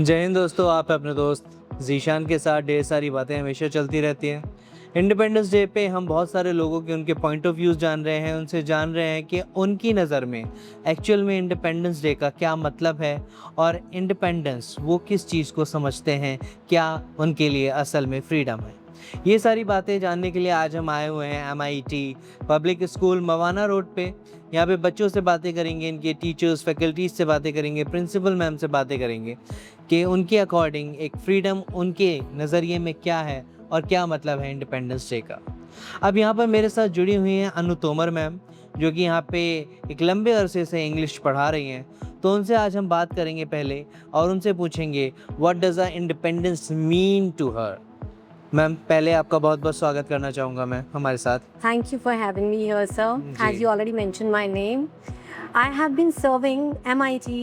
जय हिंद दोस्तों, आप अपने दोस्त ज़ीशान के साथ ढेर सारी बातें हमेशा चलती रहती हैं। इंडिपेंडेंस डे पे हम बहुत सारे लोगों के उनके पॉइंट ऑफ व्यूज़ जान रहे हैं, उनसे जान रहे हैं कि उनकी नज़र में एक्चुअल में इंडिपेंडेंस डे का क्या मतलब है और इंडिपेंडेंस वो किस चीज़ को समझते हैं, क्या उनके लिए असल में फ्रीडम है। ये सारी बातें जानने के लिए आज हम आए हुए हैं MIT public school Mawana road पे। यहाँ पे बच्चों से बातें करेंगे, इनके टीचर्स, फैकल्टीज़ से बातें करेंगे, प्रिंसिपल मैम से बातें करेंगे कि उनके अकॉर्डिंग एक फ्रीडम उनके नज़रिए में क्या है और क्या मतलब है इंडिपेंडेंस डे का। अब यहाँ पर मेरे साथ जुड़ी हुई हैं अनु तोमर मैम, जो कि यहाँ पे एक लंबे अरसे से इंग्लिश पढ़ा रही हैं। तो उनसे आज हम बात करेंगे पहले और उनसे पूछेंगे what does a independence mean to her. Ma'am, पहले आपका बहुत-बहुत स्वागत करना चाहूँगा मैं हमारे साथ। Thank you for having me here, sir. As जी। you already mentioned my name, I have been serving MIT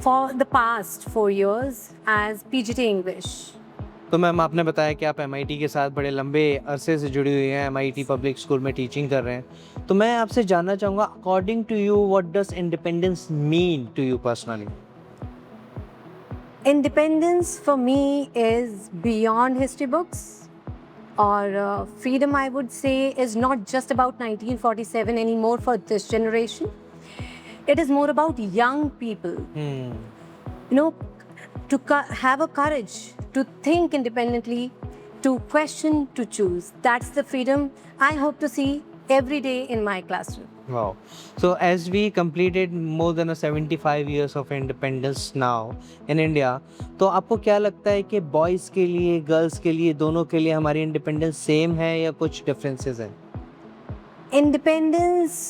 for the past 4 years as PGT English. तो मैम, आपने बताया कि आप MIT के साथ बड़े लंबे अरसे से जुड़ी हुई हैं, MIT पब्लिक स्कूल में टीचिंग कर रहे हैं। तो मैं आपसे जानना चाहूँगा according to you what does independence mean to you personally? Independence for me is beyond history books, or freedom, I would say, is not just about 1947 anymore for this generation. It is more about young people. You know, to have a courage to think independently, to question, to choose. That's the freedom I hope to see every day in my classroom. Wow. So as we completed more than 75 years of independence now in India, तो आपको क्या लगता है कि boys के लिए, girls के लिए, दोनों के लिए हमारी इंडिपेंडेंस सेम है या कुछ डिफरेंसेस हैं? Independence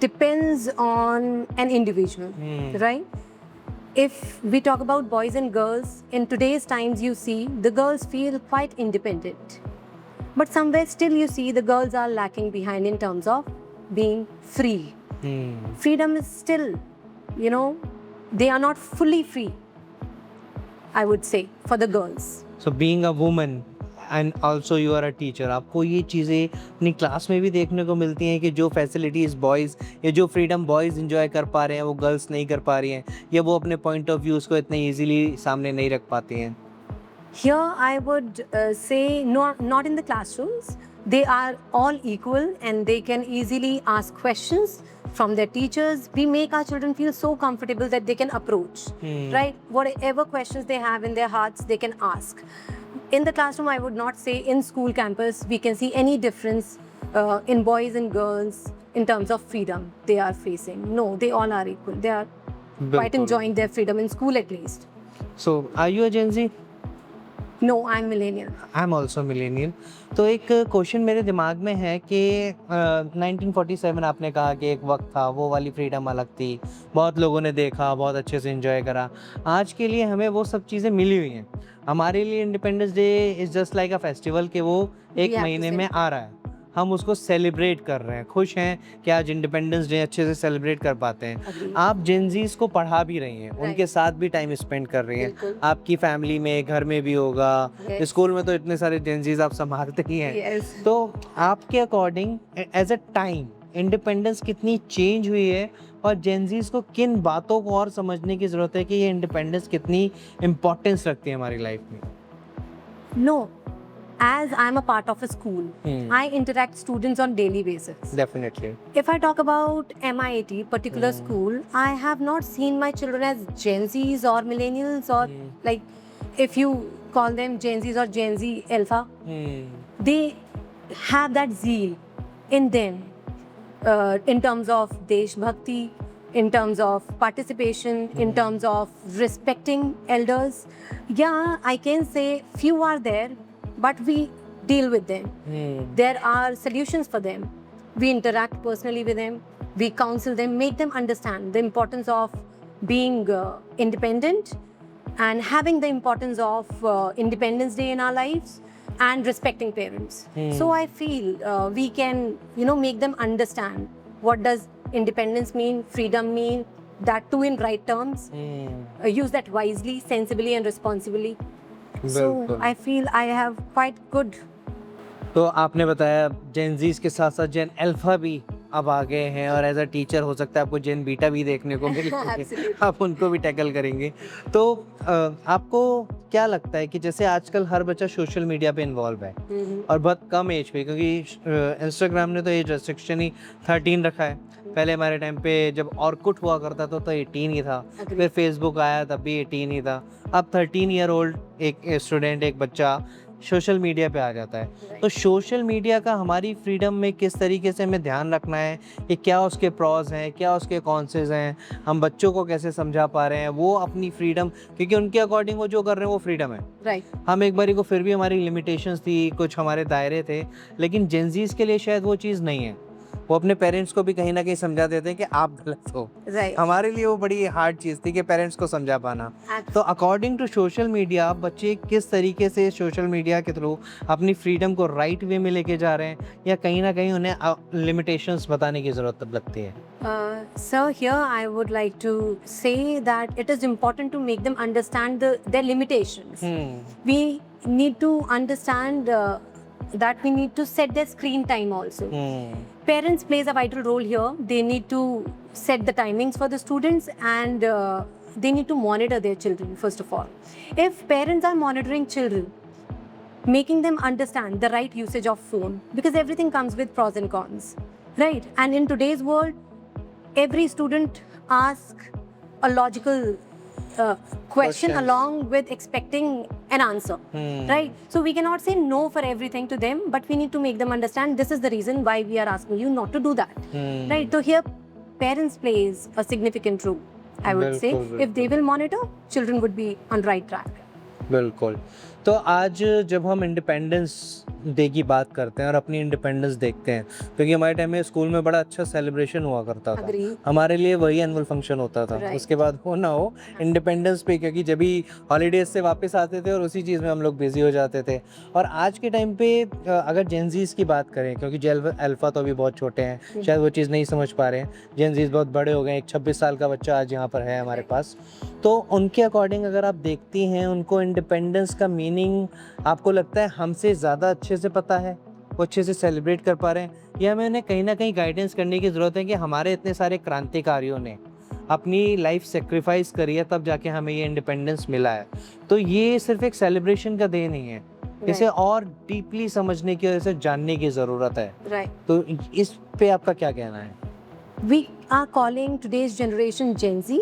depends on an individual, right? If we talk about boys and girls, in today's times you see the girls feel quite independent. But somewhere still you see the girls are lacking behind in terms of being free. Freedom is still, they are not fully free, I would say, for the girls. So being a woman and also you are a teacher, आपको ये चीज़ें अपनी class में भी देखने को मिलती हैं कि जो फैसिलिटीज़ बॉयज़ या जो फ्रीडम बॉयज़ एंजॉय कर पा रहे हैं वो गर्ल्स नहीं कर पा रही हैं, या वो अपने पॉइंट ऑफ व्यूज़ को इतने ईजिली सामने नहीं रख पाती हैं? Here I would say not in the classrooms. They are all equal and they can easily ask questions from their teachers. We make our children feel so comfortable that they can approach, right? Whatever questions they have in their hearts, they can ask. In the classroom, I would not say in school campus we can see any difference in boys and girls in terms of freedom they are facing. No, they all are equal. They are quite बिल्कुल। enjoying their freedom in school at least. So are you a Gen Z? No, I'm millennial. I am also millennial. तो एक question मेरे दिमाग में है कि 1947 आपने कहा कि एक वक्त था, वो वाली फ्रीडम अलग थी, बहुत लोगों ने देखा, बहुत अच्छे से एंजॉय करा। आज के लिए हमें वो सब चीज़ें मिली हुई हैं। हमारे लिए independence day is just like a festival कि वो एक We have to महीने में आ रहा है, हम उसको सेलिब्रेट कर रहे हैं, खुश हैं कि आज इंडिपेंडेंस डे अच्छे से सेलिब्रेट कर पाते हैं। Agree. आप जेनज़ीज़ को पढ़ा भी रही हैं, उनके साथ भी टाइम स्पेंड कर रही हैं। बिल्कुल। आपकी फैमिली में, घर में भी होगा, Yes. स्कूल में तो इतने सारे जेनज़ीज़ आप संभालते ही हैं। Yes. तो आपके according as a time independence कितनी चेंज हुई है और जेनज़ीज़ को किन बातों को और समझने की ज़रूरत है कि ये इंडिपेंडेंस कितनी इम्पोर्टेंस रखती है हमारी लाइफ में? No, as I'm a part of a school, I interact students on daily basis. Definitely. If I talk about MIT particular school, I have not seen my children as Gen Zs or millennials or like if you call them Gen Zs or Gen Z Alpha, they have that zeal in them in terms of Desh Bhakti, in terms of participation, in terms of respecting elders. Yeah, I can say few are there, but we deal with them. There are solutions for them. We interact personally with them. We counsel them, make them understand the importance of being independent and having the importance of Independence Day in our lives and respecting parents. So I feel we can, make them understand what does independence mean, freedom mean, that too in right terms. Use that wisely, sensibly and responsibly. So बिल्कुल। I feel I have quite good. तो आपने बताया Gen Zs के साथ साथ जेन alpha भी अब आ गए हैं और एज अ टीचर हो सकता है आपको जेन बीटा भी देखने को मिले Absolutely. आप उनको भी टैकल करेंगे। तो आपको क्या लगता है कि जैसे आजकल हर बच्चा सोशल मीडिया पे इन्वॉल्व है और बहुत कम एज पे, क्योंकि इंस्टाग्राम ने तो एज रेस्ट्रिक्शन ही 13 रखा है। पहले हमारे टाइम पे जब ऑर्कुट हुआ करता था तो 18 ही था, Agree. फिर फेसबुक आया तब भी 18 ही था। अब 13 ईयर ओल्ड एक स्टूडेंट, एक बच्चा सोशल मीडिया पे आ जाता है। तो सोशल मीडिया का हमारी फ्रीडम में किस तरीके से हमें ध्यान रखना है कि क्या उसके प्रॉज हैं, क्या उसके कॉन्सेस हैं, हम बच्चों को कैसे समझा पा रहे हैं वो अपनी फ्रीडम, क्योंकि उनके अकॉर्डिंग वो जो कर रहे हैं वो फ्रीडम है। Right. हम एक बारी को फिर भी हमारी लिमिटेशंस थी, कुछ हमारे दायरे थे, लेकिन जेंजीज के लिए शायद वो चीज़ नहीं है। वो अपने पेरेंट्स को भी कहीं ना कहीं समझा देते हैं कि आप गलत हो। Right. हमारे लिए वो बड़ी हार्ड चीज़ थी कि पेरेंट्स को समझा पाना। Absolutely. तो अकॉर्डिंग टू सोशल मीडिया बच्चे किस तरीके से सोशल मीडिया के थ्रू अपनी फ्रीडम को राइट वे में लेके जा रहे हैं, या कहीं ना कहीं उन्हें लिमिटेशंस बताने की ज़रूरत लगती है? So here I would like to say that it is important to make them understand their limitations. We need to understand that we need to set their screen time also. Parents plays a vital role here. They need to set the timings for the students, and they need to monitor their children first of all. If parents are monitoring children, making them understand the right usage of phone, because everything comes with pros and cons, right? And in today's world, every student asks a logical question Questions. along with expecting an answer, right? So we cannot say no for everything to them, but we need to make them understand this is the reason why we are asking you not to do that, right? So here parents plays a significant role, I would say. बिल्कुल, If they will monitor, children would be on right track. बिल्कुल। तो आज जब हम independence day की बात करते हैं और अपनी इंडिपेंडेंस देखते हैं, क्योंकि हमारे टाइम में स्कूल में बड़ा अच्छा सेलिब्रेशन हुआ करता था। Agree. हमारे लिए वही एनुअल फंक्शन होता था। Right. उसके बाद हो ना हो इंडिपेंडेंस पे, क्योंकि जब भी हॉलीडेज से वापस आते थे और उसी चीज़ में हम लोग बिजी हो जाते थे। और आज के टाइम पे अगर जेनजीज की बात करें, क्योंकि जेल अल्फा तो अभी बहुत छोटे हैं, शायद वो चीज़ नहीं समझ पा रहे हैं। जेनजीज बहुत बड़े हो गए, एक 26 साल का बच्चा आज यहाँ पर है हमारे पास। तो उनके अकॉर्डिंग अगर आप देखती हैं, उनको इंडिपेंडेंस का मीनिंग आपको लगता है हमसे ज़्यादा अच्छे से पता है, वो अच्छे से सेलिब्रेट कर पा रहे हैं, या हमें उन्हें कहीं ना कहीं गाइडेंस करने की ज़रूरत है कि हमारे इतने सारे क्रांतिकारियों ने अपनी लाइफ सेक्रीफाइस करी है तब जाके हमें ये इंडिपेंडेंस मिला है। तो ये सिर्फ एक सेलिब्रेशन का डे नहीं है, इसे और डीपली समझने की और इसे जानने की ज़रूरत है। Right. तो इस पे आपका क्या कहना है? We are calling today's generation Gen Z,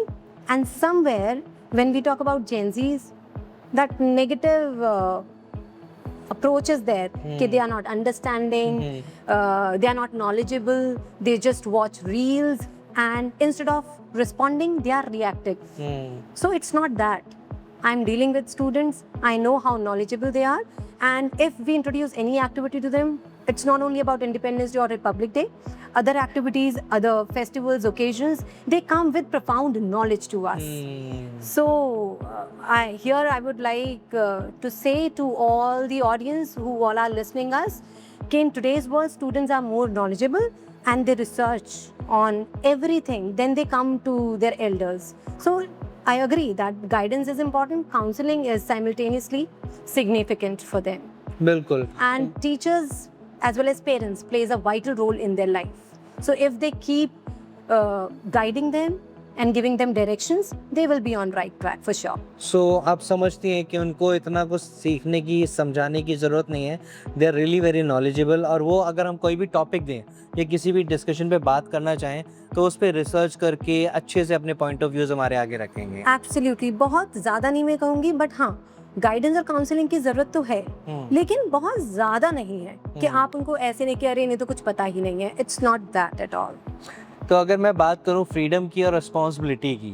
and somewhere when we talk about Gen Zs, that negative approach is there. That they are not understanding, they are not knowledgeable, they just watch reels, and instead of responding, they are reacting. So it's not that. I'm dealing with students, I know how knowledgeable they are, and if we introduce any activity to them, it's not only about Independence Day or Republic Day. Other activities, other festivals, occasions, they come with profound knowledge to us. So I would like to say to all the audience who all are listening us, कि in today's world students are more knowledgeable and they research on everything, then they come to their elders. So I agree that guidance is important, counseling is simultaneously significant for them. बिल्कुल। And teachers as well as parents plays a vital role in their life. So if they keep guiding them and giving them directions, they will be on right track for sure. सो आप समझती हैं कि उनको इतना कुछ सीखने की, समझाने की ज़रूरत नहीं है, they are really very knowledgeable, और वो अगर हम कोई भी टॉपिक दें या किसी भी डिस्कशन पे बात करना चाहें तो उस पर रिसर्च करके अच्छे से अपने पॉइंट ऑफ व्यूज़ हमारे आगे रखेंगे। Absolutely, बहुत ज़्यादा नहीं मैं कहूँगी, बट हाँ गाइडेंस और काउंसलिंग की ज़रूरत तो है, लेकिन बहुत ज़्यादा नहीं है कि आप उनको ऐसे नहीं कि अरे नहीं तो कुछ पता ही नहीं है. It's not that at all. तो अगर मैं बात करूं फ्रीडम की और रिस्पॉन्सिबिलिटी की,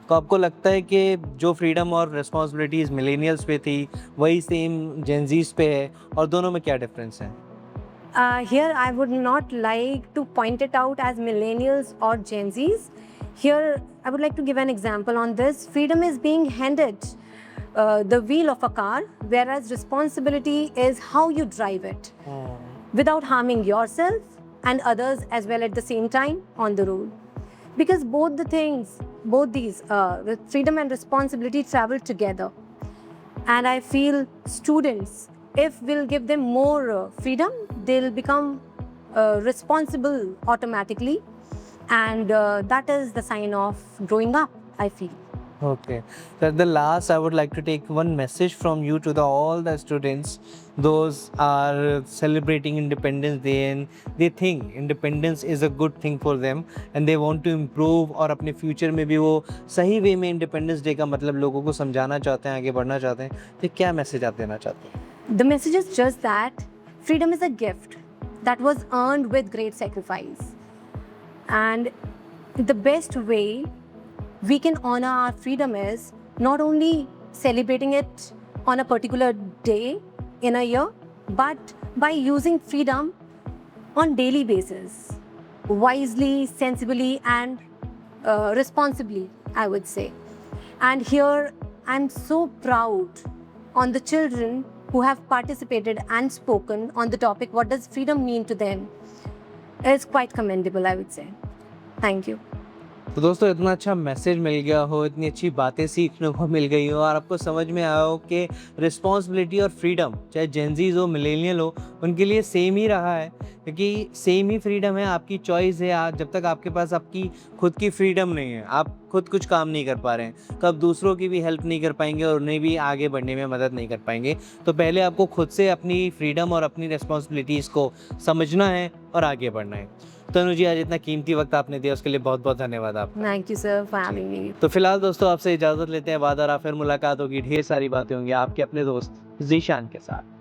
तो आपको लगता है कि जो फ्रीडम और रिस्पॉन्सिबिलिटीज़ मिलेनियल्स पे थी वही सेम जेनजीज पे है, और दोनों में क्या डिफरेंस है? Here I would not like to point it out as millennials or Gen Zs. Here I would like to give an example on this. Freedom is being handed the wheel of a car, whereas responsibility is how you drive it without harming yourself and others as well at the same time on the road. Because both these freedom and responsibility travel together. And I feel students, if we'll give them more freedom, they'll become responsible automatically, and that is the sign of growing up, I feel. Okay. So at the last, I would like to take one message from you to all the students. Those are celebrating Independence Day and they think independence is a good thing for them and they want to improve और अपने future में भी वो सही वे में Independence Day का मतलब लोगों को समझाना चाहते हैं, आगे बढ़ना चाहते हैं, तो क्या मैसेज आप देना चाहते हैं? The message is just that freedom is a gift that was earned with great sacrifice. And the best way we can honor our freedom is not only celebrating it on a particular day in a year, but by using freedom on daily basis, wisely, sensibly, and responsibly, I would say. And here I'm so proud on the children who have participated and spoken on the topic, what does freedom mean to them? It's quite commendable, I would say. Thank you. तो दोस्तों इतना अच्छा message मिल गया हो, इतनी अच्छी बातें सीखने को मिल गई हो और आपको समझ में आया हो कि रिस्पॉन्सिबिलिटी और फ्रीडम चाहे जेनजीज हो मिलेनियल हो उनके लिए सेम ही रहा है, क्योंकि सेम ही फ्रीडम है, आपकी चॉइस है। आज जब तक आपके पास आपकी खुद की फ्रीडम नहीं है, आप खुद कुछ काम नहीं कर पा रहे हैं, तो आप दूसरों की भी हेल्प नहीं कर पाएंगे और उन्हें भी आगे बढ़ने में मदद नहीं कर पाएंगे। तो पहले आपको खुद से अपनी फ्रीडम और अपनी रिस्पॉन्सिबिलिटीज़ को समझना है और आगे बढ़ना है। तनु जी, आज इतना कीमती वक्त आपने दिया उसके लिए बहुत बहुत धन्यवाद आपका। Thank you, sir, for having me. तो फिलहाल दोस्तों आपसे इजाज़त लेते हैं, वादा रहा फिर मुलाकात होगी, ढेर सारी बातें होंगी आपके अपने दोस्त जीशान के साथ।